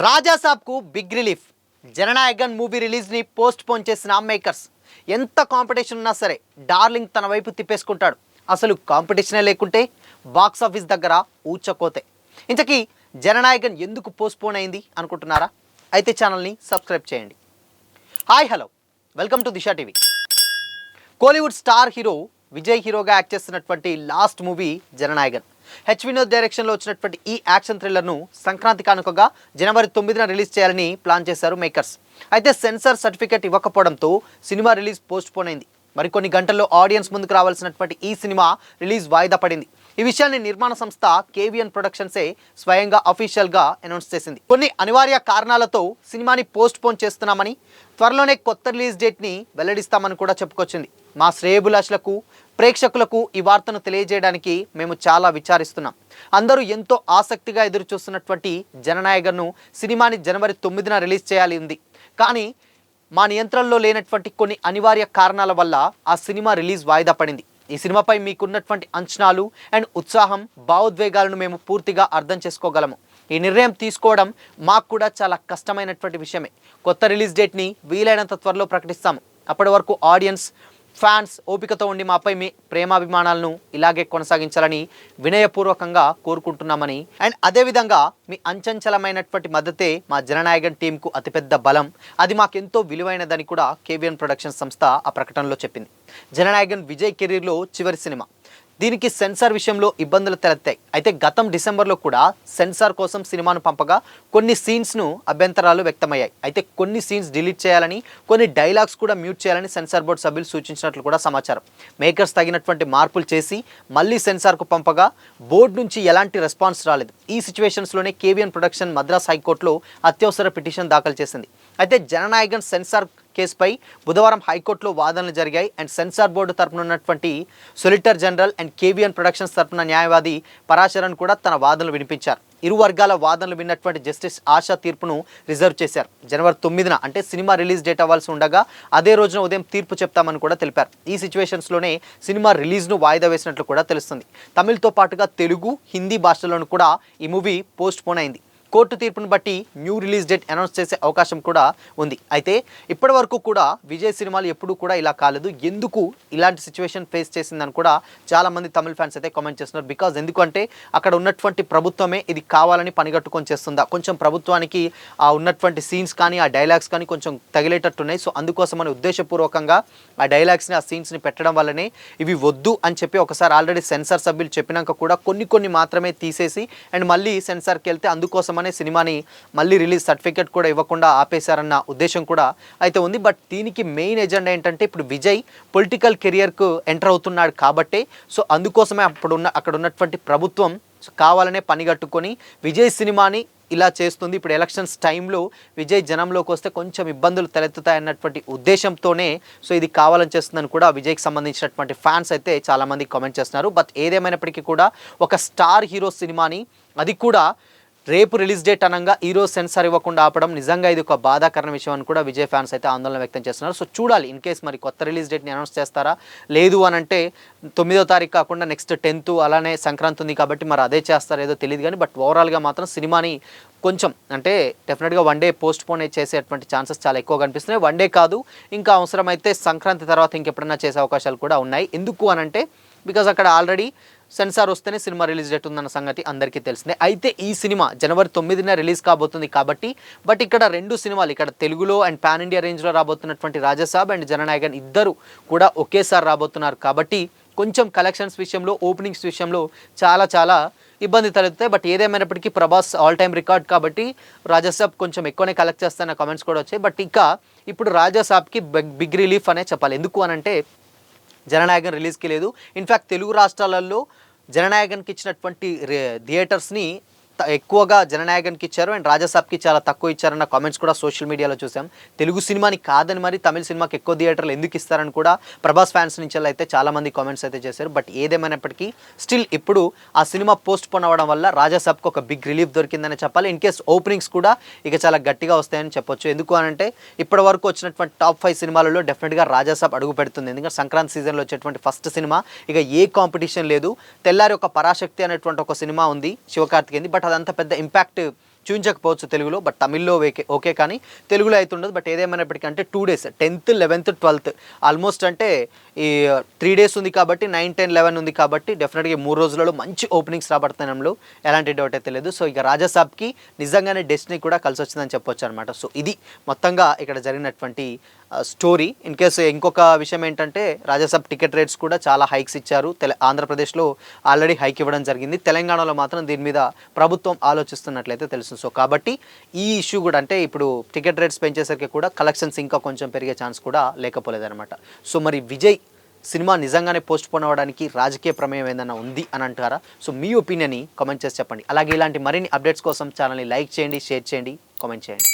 రాజా సాబ్కు big relief. Jananayagan movie రిలీజ్ని postpone చేసిన మేకర్స్. ఎంత కాంపిటీషన్ ఉన్నా సరే డార్లింగ్ తన వైపు తిప్పేసుకుంటాడు. అసలు కాంపిటీషనే లేకుంటే బాక్స్ ఆఫీస్ దగ్గర ఊచకోతే. ఇంతకీ జననాయకన్ ఎందుకు పోస్ట్ పోన్ అయింది అనుకుంటున్నారా? అయితే ఛానల్ని సబ్స్క్రైబ్ చేయండి. Hi hello, welcome to Disha TV. Kollywood star hero Vijay హీరోగా యాక్ట్ చేస్తున్నటువంటి last movie Jananayagan. H Vinoth డైరెక్షన్లో వచ్చినటువంటి ఈ యాక్షన్ థ్రిల్లర్ను సంక్రాంతి కానుకగా జనవరి 9న రిలీజ్ చేయాలని ప్లాన్ చేశారు మేకర్స్. అయితే సెన్సార్ సర్టిఫికేట్ ఇవ్వకపోవడంతో సినిమా రిలీజ్ పోస్ట్ పోన్ అయింది. మరికొన్ని గంటల్లో ఆడియన్స్ ముందుకు రావాల్సినటువంటి ఈ సినిమా రిలీజ్ వాయిదా పడింది. ఈ విషయాన్ని నిర్మాణ సంస్థ కేవిఎన్ ప్రొడక్షన్సే స్వయంగా అఫీషియల్గా అనౌన్స్ చేసింది. కొన్ని అనివార్య కారణాలతో సినిమాని పోస్ట్ పోన్ చేస్తున్నామని, త్వరలోనే కొత్త రిలీజ్ డేట్ని వెల్లడిస్తామని కూడా చెప్పుకొచ్చింది. మా శ్రేయభిలాషులకు, ప్రేక్షకులకు ఈ వార్తను తెలియజేయడానికి మేము చాలా విచారిస్తున్నాం. అందరూ ఎంతో ఆసక్తిగా ఎదురు చూస్తున్నటువంటి జననాయకన్ను సినిమాని జనవరి 9న రిలీజ్ చేయాలి ఉంది. కానీ మా నియంత్రణలో లేనటువంటి కొన్ని అనివార్య కారణాల వల్ల ఆ సినిమా రిలీజ్ వాయిదా పడింది. ఈ సినిమాపై మీకున్నటువంటి అంచనాలు అండ్ ఉత్సాహం, భావోద్వేగాలను మేము పూర్తిగా అర్థం చేసుకోగలము. ఈ నిర్ణయం తీసుకోవడం మాకు కూడా చాలా కష్టమైనటువంటి విషయమే. కొత్త రిలీజ్ డేట్ని వీలైనంత త్వరలో ప్రకటిస్తాము. అప్పటి వరకు ఆడియన్స్, ఫ్యాన్స్ ఓపికతో ఉండి మాపై మీ ప్రేమాభిమానాలను ఇలాగే కొనసాగించాలని వినయపూర్వకంగా కోరుకుంటున్నామని, అండ్ అదేవిధంగా మీ అంచంచలమైనటువంటి మద్దతే మా జననాయకన్ టీంకు అతిపెద్ద బలం, అది మాకెంతో విలువైనదని కూడా కేవిఎన్ ప్రొడక్షన్ సంస్థ ఆ ప్రకటనలో చెప్పింది. జననాయకన్ విజయ్ కెరీర్లో చివరి సినిమా. దీనికి సెన్సార్ విషయంలో ఇబ్బందులు తలెత్తాయి. అయితే గతం డిసెంబర్లో కూడా సెన్సార్ కోసం సినిమాను పంపగా కొన్ని సీన్స్ను అభ్యంతరాలు వ్యక్తమయ్యాయి. అయితే కొన్ని సీన్స్ డిలీట్ చేయాలని, కొన్ని డైలాగ్స్ కూడా మ్యూట్ చేయాలని సెన్సార్ బోర్డు సభ్యులు సూచించినట్లు కూడా సమాచారం. మేకర్స్ తగినటువంటి మార్పులు చేసి మళ్ళీ సెన్సార్కు పంపగా బోర్డు నుంచి ఎలాంటి రెస్పాన్స్ రాలేదు. ఈ సిచ్యువేషన్స్లోనే కేవిఎన్ ప్రొడక్షన్ మద్రాస్ హైకోర్టులో అత్యవసర పిటిషన్ దాఖలు చేసింది. అయితే జననాయకన్ సెన్సార్ కేసుపై బుధవారం హైకోర్టులో వాదనలు జరిగాయి. అండ్ సెన్సార్ బోర్డు తరపున ఉన్నటువంటి solicitor general and KVN productions తరపున న్యాయవాది పరాశరన్ కూడా తన వాదనలు వినిపించారు. ఇరు వర్గాల వాదనలు విన్నటువంటి జస్టిస్ ఆశా తీర్పును రిజర్వ్ చేశారు. జనవరి 9న అంటే సినిమా రిలీజ్ డేట్ అవ్వాల్సి ఉండగా అదే రోజున ఉదయం తీర్పు చెప్తామని కూడా తెలిపారు. ఈ సిచ్యువేషన్స్లోనే సినిమా రిలీజ్ను వాయిదా వేసినట్లు కూడా తెలుస్తుంది. తమిళ్తో పాటుగా తెలుగు, హిందీ భాషల్లోనూ కూడా ఈ మూవీ పోస్ట్ పోన్ అయింది. కోర్టు తీర్పును బట్టి న్యూ రిలీజ్ డేట్ అనౌన్స్ చేసే అవకాశం కూడా ఉంది. అయితే ఇప్పటి వరకు కూడా విజయ్ సినిమాలు ఎప్పుడూ కూడా ఇలా కాలేదు. ఎందుకు ఇలాంటి సిచ్యువేషన్ ఫేస్ చేసిందని కూడా చాలామంది తమిళ ఫ్యాన్స్ అయితే కామెంట్ చేస్తున్నారు. బికాజ్ ఎందుకంటే అక్కడ ఉన్నటువంటి ప్రభుత్వమే ఇది కావాలని పనిగట్టుకొని చేస్తుందా, కొంచెం ప్రభుత్వానికి ఆ ఉన్నటువంటి సీన్స్ కానీ ఆ డైలాగ్స్ కానీ కొంచెం తగిలేటట్టున్నాయి. సో అందుకోసమని ఉద్దేశపూర్వకంగా ఆ డైలాగ్స్ని, ఆ సీన్స్ని పెట్టడం వల్లనే ఇవి వద్దు అని చెప్పి ఒకసారి ఆల్రెడీ సెన్సార్ సభ్యులు చెప్పినాక కూడా కొన్ని మాత్రమే తీసేసి అండ్ మళ్ళీ సెన్సార్కి వెళ్తే అందుకోసమని సినిమాని మళ్ళీ రిలీజ్ సర్టిఫికేట్ కూడా ఇవ్వకుండా ఆపేశారన్న ఉద్దేశం కూడా అయితే ఉంది. బట్ దీనికి మెయిన్ ఎజెండా ఏంటంటే ఇప్పుడు విజయ్ పొలిటికల్ కెరియర్కు ఎంటర్ అవుతున్నాడు కాబట్టి, సో అందుకోసమే అక్కడ ఉన్నటువంటి ప్రభుత్వం కావాలనే పనిగట్టుకొని విజయ్ సినిమాని ఇలా చేస్తుంది. ఇప్పుడు ఎలక్షన్స్ టైంలో విజయ్ జనంలోకి వస్తే కొంచెం ఇబ్బందులు తలెత్తుతాయన్నటువంటి ఉద్దేశంతోనే సో ఇది కావాలని చేస్తుందని కూడా విజయ్కి సంబంధించినటువంటి ఫ్యాన్స్ అయితే చాలామంది కామెంట్ చేస్తున్నారు. బట్ ఏదేమైనప్పటికీ కూడా ఒక స్టార్ హీరో సినిమాని, అది కూడా రేపు రిలీజ్ డేట్ అనగా ఈరోజు సెన్సార్ ఇవ్వకుండా ఆపడం నిజంగా ఇది ఒక బాధాకరణ విషయం అని కూడా విజయ్ ఫ్యాన్స్ అయితే ఆందోళన వ్యక్తం చేస్తున్నారు. సో చూడాలి, ఇన్ కేస్ మరి కొత్త రిలీజ్ డేట్ని అనౌన్స్ చేస్తారా, లేదు అని అంటే 9వ తారీఖు కాకుండా నెక్స్ట్ 10th, అలానే సంక్రాంతి ఉంది కాబట్టి మరి అదే చేస్తారో ఏదో తెలియదు. కానీ బట్ ఓవరాల్గా మాత్రం సినిమాని కొంచెం అంటే డెఫినెట్గా 1 డే పోస్ట్ పోన్ చేసేటువంటి ఛాన్సెస్ చాలా ఎక్కువ కనిపిస్తున్నాయి. 1 డే కాదు, ఇంకా అవసరమైతే సంక్రాంతి తర్వాత ఇంకెప్పుడైనా చేసే అవకాశాలు కూడా ఉన్నాయి. ఎందుకు అనంటే బికాజ్ అక్కడ ఆల్రెడీ సెన్సార్ వస్తేనే సినిమా రిలీజ్ డేట్ ఉందన్న సంగతి అందరికీ తెలిసిందే. అయితే ఈ సినిమా జనవరి 9న రిలీజ్ కాబోతుంది కాబట్టి, బట్ ఇక్కడ 2 సినిమాలు, ఇక్కడ తెలుగులో అండ్ పాన్ ఇండియా రేంజ్లో రాబోతున్నటువంటి రాజా సాబ్ అండ్ జననాయకన్ ఇద్దరు కూడా ఒకేసారి రాబోతున్నారు కాబట్టి కొంచెం కలెక్షన్స్ విషయంలో, ఓపెనింగ్స్ విషయంలో చాలా ఇబ్బంది తలెత్తాయి. బట్ ఏదేమైనప్పటికీ ప్రభాస్ ఆల్ టైమ్ రికార్డ్ కాబట్టి రాజా సాబ్ కొంచెం ఎక్కువనే కలెక్ట్ చేస్తాయన్న కామెంట్స్ కూడా వచ్చాయి. బట్ ఇంకా ఇప్పుడు రాజా సాబ్కి బిగ్ రిలీఫ్ అనే చెప్పాలి. ఎందుకు అనంటే జననాయకన్ రిలీజ్కి లేదు. ఇన్ఫ్యాక్ట్ తెలుగు రాష్ట్రాలలో జననాయకన్కి ఇచ్చినటువంటి థియేటర్స్ని ఎక్కువగా జననాయకన్కి ఇచ్చారు అండ్ రాజాసాబ్కి చాలా తక్కువ ఇచ్చారన్న కామెంట్స్ కూడా సోషల్ మీడియాలో చూసాం. తెలుగు సినిమాని కాదని మరి తమిళ సినిమాకి ఎక్కువ థియేటర్లు ఎందుకు ఇస్తారని కూడా ప్రభాస్ ఫ్యాన్స్ నుంచి అయితే చాలామంది కామెంట్స్ అయితే చేశారు. బట్ ఏదేమైనప్పటికీ స్టిల్ ఇప్పుడు ఆ సినిమా పోస్ట్ పోన్ అవ్వడం వల్ల రాజాసాబ్కి ఒక బిగ్ రిలీఫ్ దొరికిందని చెప్పాలి. ఇన్ కేస్ ఓపెనింగ్స్ కూడా ఇక చాలా గట్టిగా వస్తాయని చెప్పొచ్చు. ఎందుకు అనంటే ఇప్పటి వరకు వచ్చినటువంటి టాప్ 5 సినిమాలలో డెఫినెట్గా రాజాసాబ్ అడుగు పెడుతుంది. ఎందుకంటే సంక్రాంతి సీజన్లో వచ్చేటువంటి ఫస్ట్ సినిమా, ఇక ఏ కాంపిటీషన్ లేదు. తెల్లారి ఒక పరాశక్తి అనేటువంటి ఒక సినిమా ఉంది శివకార్తికేయన్ది, బట్ అదంత పెద్ద ఇంపాక్ట్ చూపించకపోవచ్చు తెలుగులో, బట్ తమిళ్లో ఓకే కానీ తెలుగులో అయితే ఉండదు. బట్ ఏదేమైనప్పటికీ అంటే 2 days 10th 11th 12th almost అంటే ఈ 3 days ఉంది కాబట్టి 9 10 11 ఉంది కాబట్టి డెఫినెట్గా 3 రోజులలో మంచి ఓపెనింగ్స్ రాబడుతున్నాంలో ఎలాంటి డౌట్ అయితే లేదు. సో ఇక రాజాసాబ్కి నిజంగానే డెస్టినీ కూడా కలిసి వచ్చిందని చెప్పొచ్చు అనమాట. సో ఇది మొత్తంగా ఇక్కడ జరిగినటువంటి స్టోరీ. ఇన్ కేసు ఇంకొక విషయం ఏంటంటే రాజాసాబ్ టికెట్ రేట్స్ కూడా చాలా హైక్స్ ఇచ్చారు. ఆంధ్రప్రదేశ్లో ఆల్రెడీ హైక్ ఇవ్వడం జరిగింది. తెలంగాణలో మాత్రం దీని మీద ప్రభుత్వం ఆలోచిస్తున్నట్లయితే తెలుసు. సో కాబట్టి ఈ ఇష్యూ కూడా అంటే ఇప్పుడు టికెట్ రేట్స్ పెంచేసరికి కూడా కలెక్షన్స్ ఇంకా కొంచెం పెరిగే ఛాన్స్ కూడా లేకపోలేదన్నమాట. సో మరి విజయ్ సినిమా నిజంగానే పోస్ట్ పోన్ అవ్వడానికి రాజకీయ ప్రమేయం ఏదైనా ఉంది అని అంటారా? సో మీ ఒపీనియన్ని కామెంట్ చేసి చెప్పండి. అలాగే ఇలాంటి మరిన్ని అప్డేట్స్ కోసం ఛానల్ని లైక్ చేయండి, షేర్ చేయండి, కామెంట్ చేయండి.